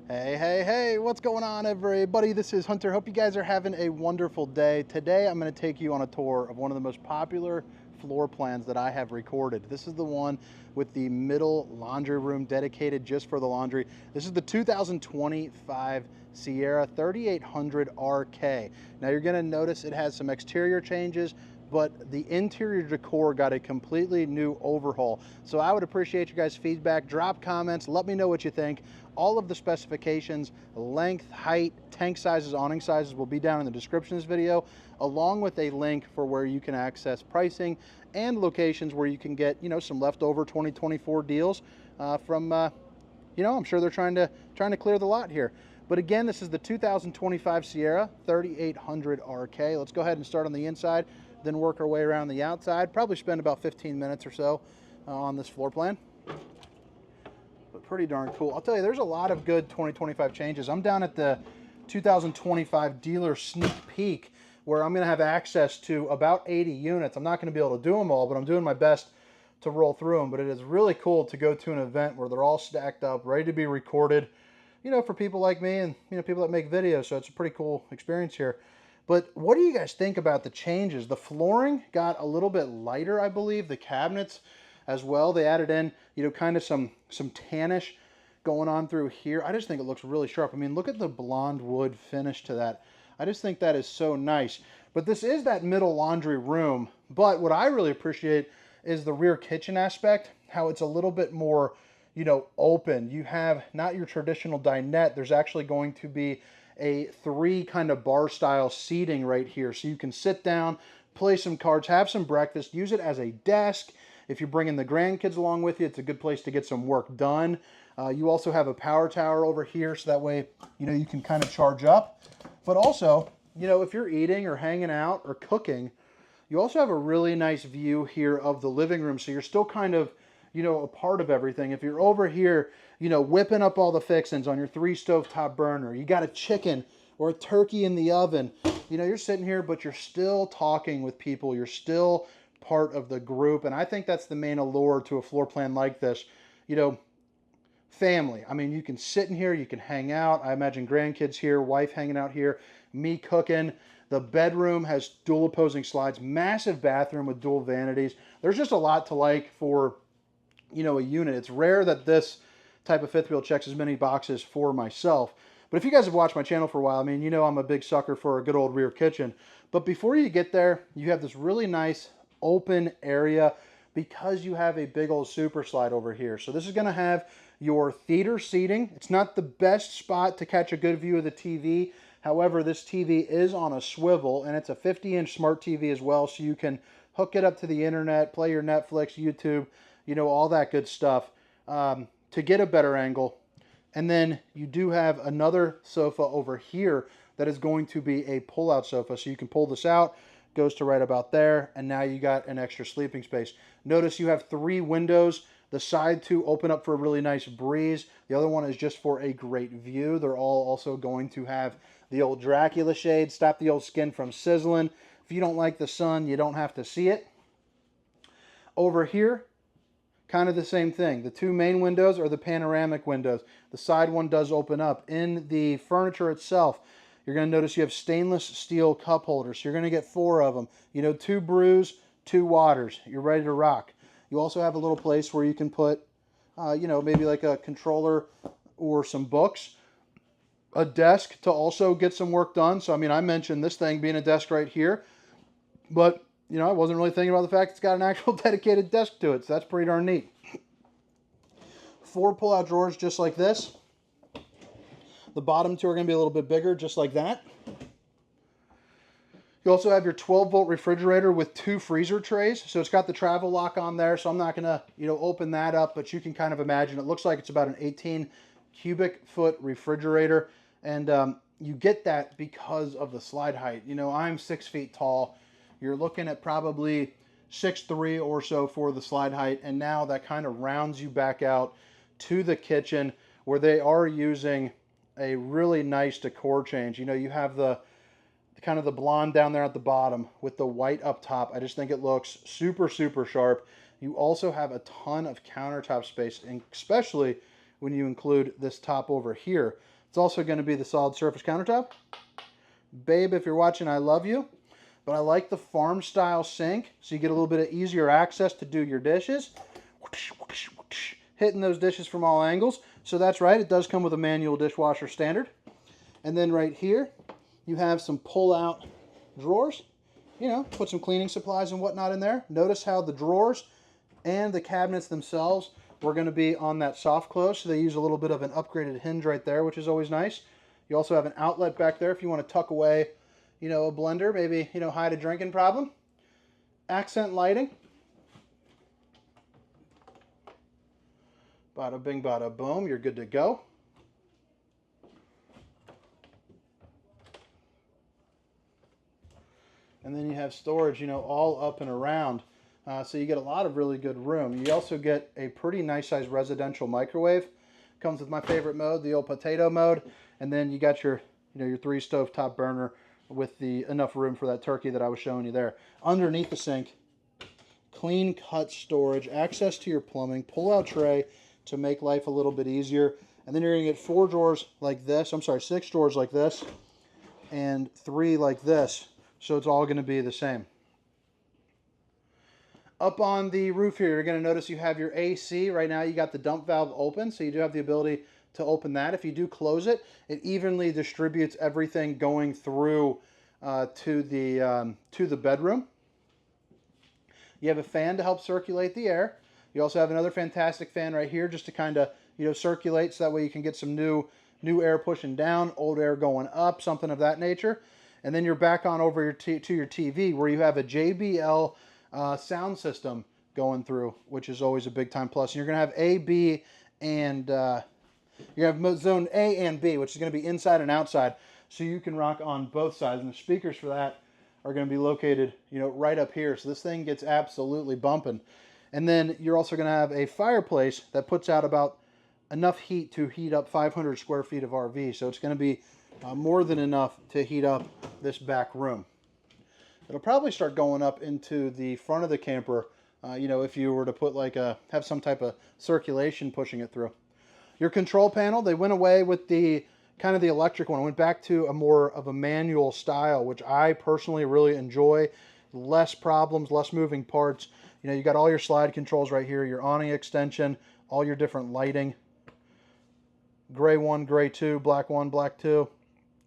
Hey, what's going on, everybody? This is Hunter. Hope you guys are having a wonderful day. Today, I'm going to take you on a tour of one of the most popular floor plans that I have recorded. This is the one with the middle laundry room dedicated just for the laundry. This is the 2025 Sierra 3800 RK. Now, you're going to notice it has some exterior changes, but the interior decor got a completely new overhaul. So I would appreciate you guys' feedback. Drop comments, let me know what you think. All of the specifications, length, height, tank sizes, awning sizes will be down in the description of this video, along with a link for where you can access pricing and locations where you can get, some leftover 2024 deals from, I'm sure they're trying to clear the lot here. But again, this is the 2025 Sierra 3800 RK. Let's go ahead and start on the inside, then work our way around the outside. Probably spend about 15 minutes or so on this floor plan. But pretty darn cool. I'll tell you, there's a lot of good 2025 changes. I'm down at the 2025 dealer sneak peek where I'm going to have access to about 80 units. I'm not going to be able to do them all, but I'm doing my best to roll through them. But it is really cool to go to an event where they're all stacked up, ready to be recorded, for people like me and, people that make videos. So it's a pretty cool experience here. But what do you guys think about the changes? The flooring got a little bit lighter, I believe. The cabinets as well. They added in, kind of some tannish going on through here. I just think it looks really sharp. I mean, look at the blonde wood finish to that. I just think that is so nice. But this is that middle laundry room. But what I really appreciate is the rear kitchen aspect, how it's a little bit more, open. You have not your traditional dinette. There's actually going to be a 3 kind of bar style seating right here. So you can sit down, play some cards, have some breakfast, use it as a desk. If you're bringing the grandkids along with you, it's a good place to get some work done. You also have a power tower over here, so that way, you can kind of charge up. But also, if you're eating or hanging out or cooking, you also have a really nice view here of the living room. So you're still kind of, a part of everything. If you're over here, whipping up all the fixings on your 3 stovetop burner, you got a chicken or a turkey in the oven, you're sitting here, but you're still talking with people. You're still part of the group. And I think that's the main allure to a floor plan like this. Family. I mean, you can sit in here, you can hang out. I imagine grandkids here, wife hanging out here, me cooking. The bedroom has dual opposing slides, massive bathroom with dual vanities. There's just a lot to like for, a unit. It's rare that this type of fifth wheel checks as many boxes for myself. But if you guys have watched my channel for a while, I mean, I'm a big sucker for a good old rear kitchen. But before you get there, you have this really nice open area because you have a big old super slide over here. So this is going to have your theater seating. It's not the best spot to catch a good view of the TV. However, this TV is on a swivel and it's a 50-inch smart TV as well. So you can hook it up to the internet, play your Netflix, YouTube, all that good stuff to get a better angle. And then you do have another sofa over here that is going to be a pull-out sofa. So you can pull this out, goes to right about there, and now you got an extra sleeping space. Notice you have 3 windows. The side 2 open up for a really nice breeze. The other one is just for a great view. They're all also going to have the old Dracula shade, stop the old skin from sizzling. If you don't like the sun, you don't have to see it. Over here, kind of the same thing. The 2 main windows are the panoramic windows. The side one does open up. In the furniture itself, you're going to notice you have stainless steel cup holders. So you're going to get 4 of them. 2 brews, 2 waters. You're ready to rock. You also have a little place where you can put, maybe like a controller or some books. A desk to also get some work done. So, I mean, I mentioned this thing being a desk right here. But, I wasn't really thinking about the fact it's got an actual dedicated desk to it. So that's pretty darn neat. 4 pull-out drawers just like this. The bottom 2 are going to be a little bit bigger, just like that. You also have your 12-volt refrigerator with 2 freezer trays. So it's got the travel lock on there. So I'm not going to, open that up, but you can kind of imagine. It looks like it's about an 18 cubic foot refrigerator. And you get that because of the slide height. I'm 6 feet tall. You're looking at probably 6'3" or so for the slide height. And now that kind of rounds you back out to the kitchen where they are using a really nice decor change. You have the kind of the blonde down there at the bottom with the white up top. I just think it looks super, super sharp. You also have a ton of countertop space, and especially when you include this top over here. It's also going to be the solid surface countertop. Babe, if you're watching, I love you. But I like the farm style sink, so you get a little bit of easier access to do your dishes. Hitting those dishes from all angles. So that's right, it does come with a manual dishwasher standard. And then right here, you have some pull-out drawers. You know, put some cleaning supplies and whatnot in there. Notice how the drawers and the cabinets themselves were going to be on that soft close, so they use a little bit of an upgraded hinge right there, which is always nice. You also have an outlet back there if you want to tuck away, you know, a blender, maybe, you know, hide a drinking problem. Accent lighting. Bada bing, bada boom, you're good to go. And then you have storage, you know, all up and around. So you get a lot of really good room. You also get a pretty nice sized residential microwave. Comes with my favorite mode, the old potato mode. And then you got your, you know, your 3 stove top burner with the enough room for that turkey that I was showing you there. Underneath the sink, clean cut storage, access to your plumbing, pull out tray to make life a little bit easier. And then you're gonna get 4 drawers like this. I'm sorry, 6 drawers like this and 3 like this. So it's all gonna be the same. Up on the roof here, you're going to notice you have your AC. Right now you got the dump valve open, so you do have the ability to open that. If you do close it, it evenly distributes everything going through to the bedroom. You have a fan to help circulate the air. You also have another fantastic fan right here just to kind of, you know, circulate, so that way you can get some new air pushing down, old air going up, something of that nature. And then you're back on over to your TV, where you have a JBL sound system going through, which is always a big time plus. And you're going to have A, B, and you have zone A and B, which is going to be inside and outside, so you can rock on both sides. And the speakers for that are going to be located, you know, right up here. So this thing gets absolutely bumping. And then you're also going to have a fireplace that puts out about enough heat to heat up 500 square feet of RV. So it's going to be more than enough to heat up this back room. It'll probably start going up into the front of the camper, you know, if you were to put like have some type of circulation pushing it through. Your control panel, they went away with the kind of the electric one. Went back to a more of a manual style, which I personally really enjoy. Less problems, less moving parts. You know, you got all your slide controls right here, your awning extension, all your different lighting. Gray 1, gray 2, black 1, black 2.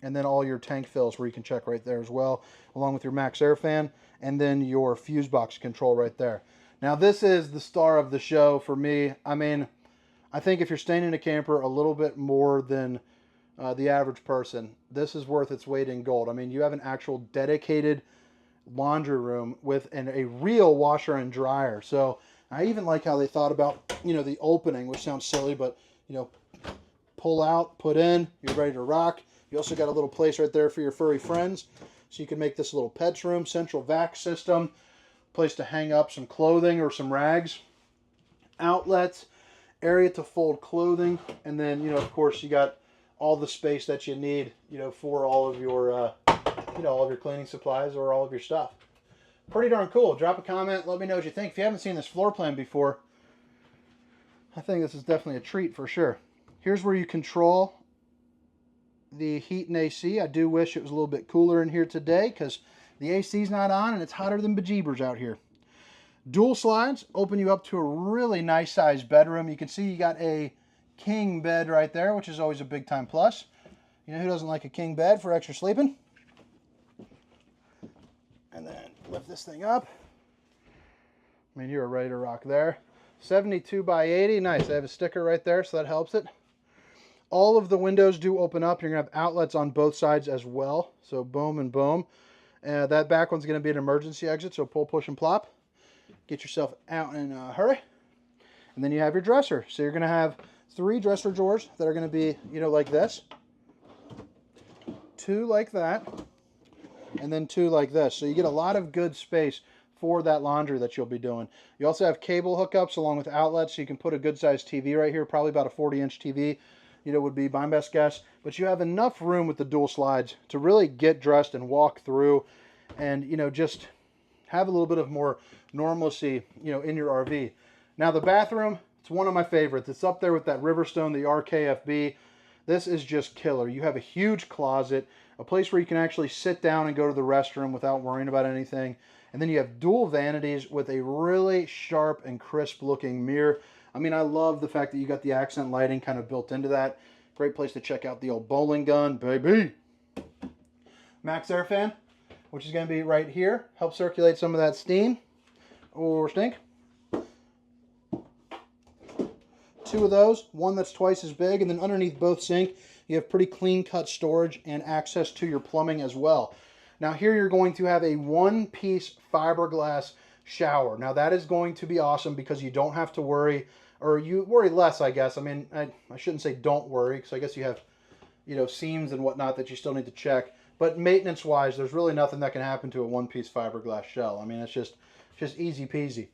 And then all your tank fills where you can check right there as well, along with your max air fan, and then your fuse box control right there. Now this is the star of the show for me. I mean, I think if you're staying in a camper a little bit more than the average person, this is worth its weight in gold. I mean, you have an actual dedicated laundry room with a real washer and dryer. So I even like how they thought about, you know, the opening, which sounds silly, but, you know, pull out, put in, you're ready to rock. You also got a little place right there for your furry friends. So you can make this a little pets room, central vac system, place to hang up some clothing or some rags, outlets, area to fold clothing, and then, you know, of course, you got all the space that you need, you know, for all of your, you know, all of your cleaning supplies or all of your stuff. Pretty darn cool. Drop a comment. Let me know what you think. If you haven't seen this floor plan before, I think this is definitely a treat for sure. Here's where you control the heat and AC. I do wish it was a little bit cooler in here today because the AC's not on and it's hotter than bejeebers out here. Dual slides open you up to a really nice sized bedroom. You can see you got a king bed right there, which is always a big time plus. You know who doesn't like a king bed for extra sleeping? And then lift this thing up. I mean, you're ready to rock there. 72 by 80, nice. I have a sticker right there, so that helps it. All of the windows do open up. You're going to have outlets on both sides as well. So boom and boom. That back one's going to be an emergency exit, so pull, push, and plop. Get yourself out in a hurry. And then you have your dresser. So you're going to have 3 dresser drawers that are going to be, you know, like this. 2 like that. And then 2 like this. So you get a lot of good space for that laundry that you'll be doing. You also have cable hookups along with outlets, so you can put a good sized TV right here, probably about a 40-inch TV. You know, would be my best guess. But you have enough room with the dual slides to really get dressed and walk through and, you know, just have a little bit of more normalcy, you know, in your RV. Now the bathroom, it's one of my favorites. It's up there with that Riverstone, the RKFB. This is just killer. You have a huge closet, a place where you can actually sit down and go to the restroom without worrying about anything. And then you have dual vanities with a really sharp and crisp looking mirror. I mean, I love the fact that you got the accent lighting kind of built into that. Great place to check out the old bowling gun, baby. Max air fan, which is going to be right here. Help circulate some of that steam or stink. Two of those, one that's twice as big, and then underneath both sink, you have pretty clean cut storage and access to your plumbing as well. Now here you're going to have a one-piece fiberglass shower. Now that is going to be awesome because you don't have to worry, or you worry less, I guess. I mean, I shouldn't say don't worry, because I guess you have, you know, seams and whatnot that you still need to check. But maintenance-wise, there's really nothing that can happen to a one-piece fiberglass shell. I mean, it's just easy peasy.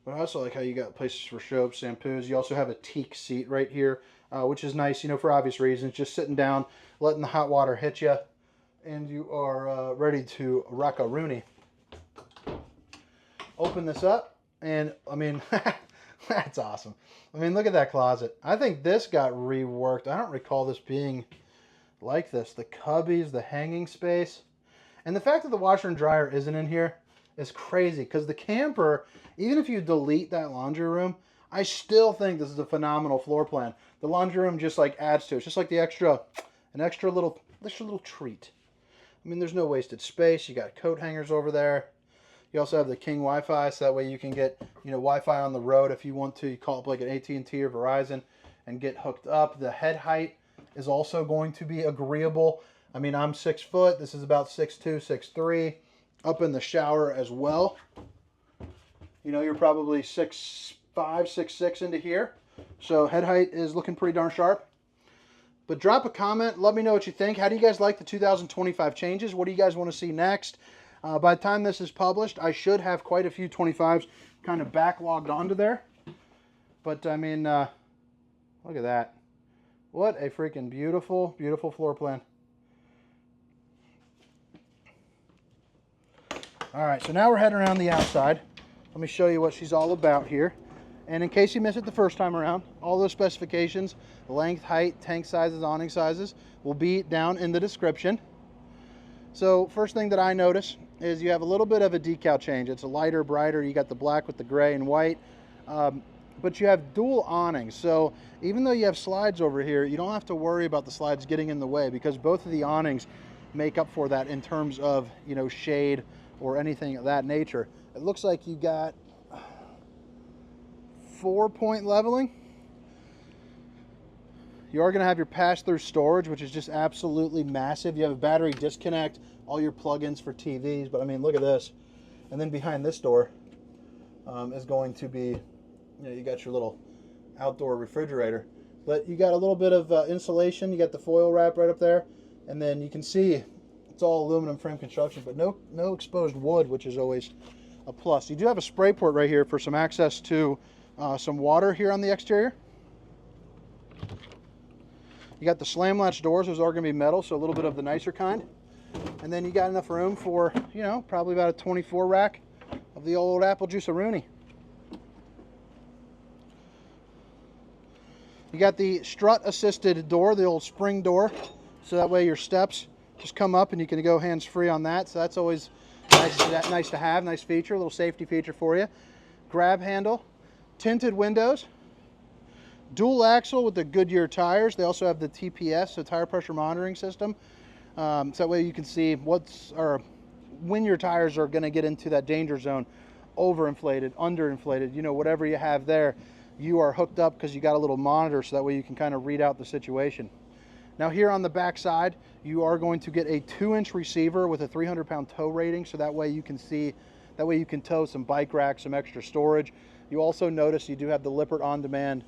But I also like how you got places for soaps, shampoos. You also have a teak seat right here, which is nice, you know, for obvious reasons. Just sitting down, letting the hot water hit you, and you are ready to rock a Rooney. Open this up, and I mean, that's awesome. I mean, look at that closet. I think this got reworked. I don't recall this being like this. The cubbies, the hanging space, and the fact that the washer and dryer isn't in here is crazy, because the camper, even if you delete that laundry room, I still think this is a phenomenal floor plan. The laundry room just like adds to it. It's just like the an extra little treat. I mean, there's no wasted space. You got coat hangers over there. You also have the King Wi-Fi, so that way you can get, you know, Wi-Fi on the road if you want to. You call up like an AT&T or Verizon and get hooked up. The head height is also going to be agreeable. I mean, I'm 6 foot. This is about 6'2", 6'3". Up in the shower as well. You know, you're probably 6'5", 6'6" into here. So head height is looking pretty darn sharp. But drop a comment. Let me know what you think. How do you guys like the 2025 changes? What do you guys want to see next? By the time this is published, I should have quite a few 25s kind of backlogged onto there. But, I mean, look at that. What a freaking beautiful, beautiful floor plan. All right, so now we're heading around the outside. Let me show you what she's all about here. And in case you missed it the first time around, all those specifications, length, height, tank sizes, awning sizes, will be down in the description. So first thing that I notice is you have a little bit of a decal change. It's a lighter, brighter. You got the black with the gray and white. But you have dual awnings. So even though you have slides over here, you don't have to worry about the slides getting in the way, because both of the awnings make up for that in terms of, you know, shade or anything of that nature. It looks like you got 4-point leveling. You are going to have your pass-through storage, which is just absolutely massive. You have a battery disconnect, all your plugins for TVs, but I mean, look at this. And then behind this door is going to be, you know, you got your little outdoor refrigerator, but you got a little bit of insulation. You got the foil wrap right up there, and then you can see it's all aluminum frame construction, but no exposed wood, which is always a plus. You do have a spray port right here for some access to some water here on the exterior. You got the slam latch doors. Those are going to be metal, so a little bit of the nicer kind. And then you got enough room for, you know, probably about a 24 rack of the old apple juice Rooney. You got the strut assisted door, the old spring door, so that way your steps just come up and you can go hands-free on that. So that's always nice to have, nice feature, a little safety feature for you. Grab handle, tinted windows, dual axle with the Goodyear tires. They also have the TPS, so tire pressure monitoring system. So that way you can see when your tires are going to get into that danger zone, overinflated, underinflated, you know, whatever you have there, you are hooked up because you got a little monitor, so that way you can kind of read out the situation. Now here on the back side, you are going to get a 2-inch receiver with a 300-pound tow rating, so that way you can tow some bike racks, some extra storage. You also notice you do have the Lippert on-demand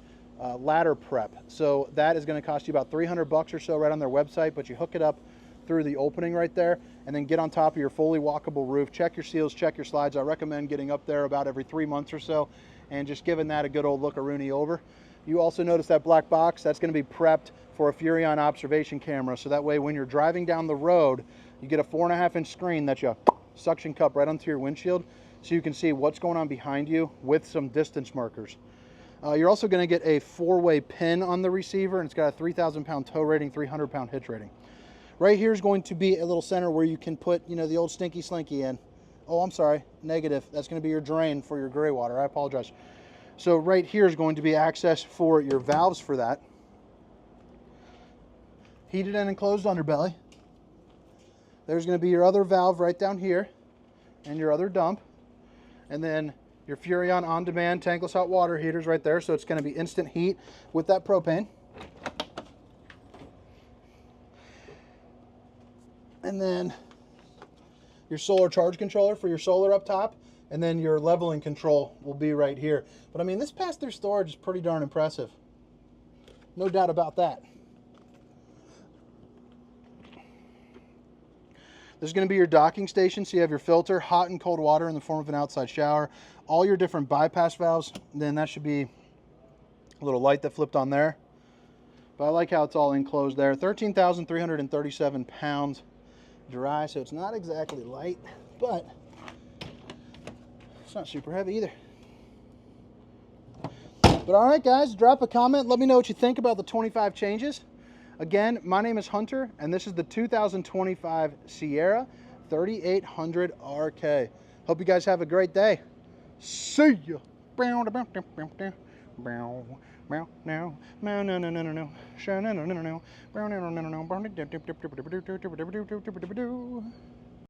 ladder prep, so that is going to cost you about $300 or so right on their website, but you hook it up through the opening right there and then get on top of your fully walkable roof. Check your seals, check your slides. I recommend getting up there about every 3 months or so and just giving that a good old look Rooney over. You also notice that black box, that's going to be prepped for a Furrion observation camera, so that way when you're driving down the road, you get a 4.5-inch screen that you suction cup right onto your windshield, so you can see what's going on behind you with some distance markers. You're also going to get a 4-way pin on the receiver, and it's got a 3,000 pound tow rating, 300 pound hitch rating. Right here is going to be a little center where you can put, you know, the old stinky slinky in. Oh, I'm sorry, negative. That's going to be your drain for your gray water. I apologize. So right here is going to be access for your valves for that. Heated and enclosed underbelly. There's going to be your other valve right down here and your other dump. And then your Furrion on-demand tankless hot water heaters right there. So it's going to be instant heat with that propane. And then your solar charge controller for your solar up top. And then your leveling control will be right here. But I mean, this pass-through storage is pretty darn impressive. No doubt about that. There's going to be your docking station, so you have your filter, hot and cold water in the form of an outside shower, all your different bypass valves. Then that should be a little light that flipped on there. But I like how it's all enclosed there. 13,337 pounds dry, so it's not exactly light, but it's not super heavy either. But all right, guys, drop a comment. Let me know what you think about the 25 changes. Again, my name is Hunter, and this is the 2025 Sierra 3800 RK. Hope you guys have a great day. See ya.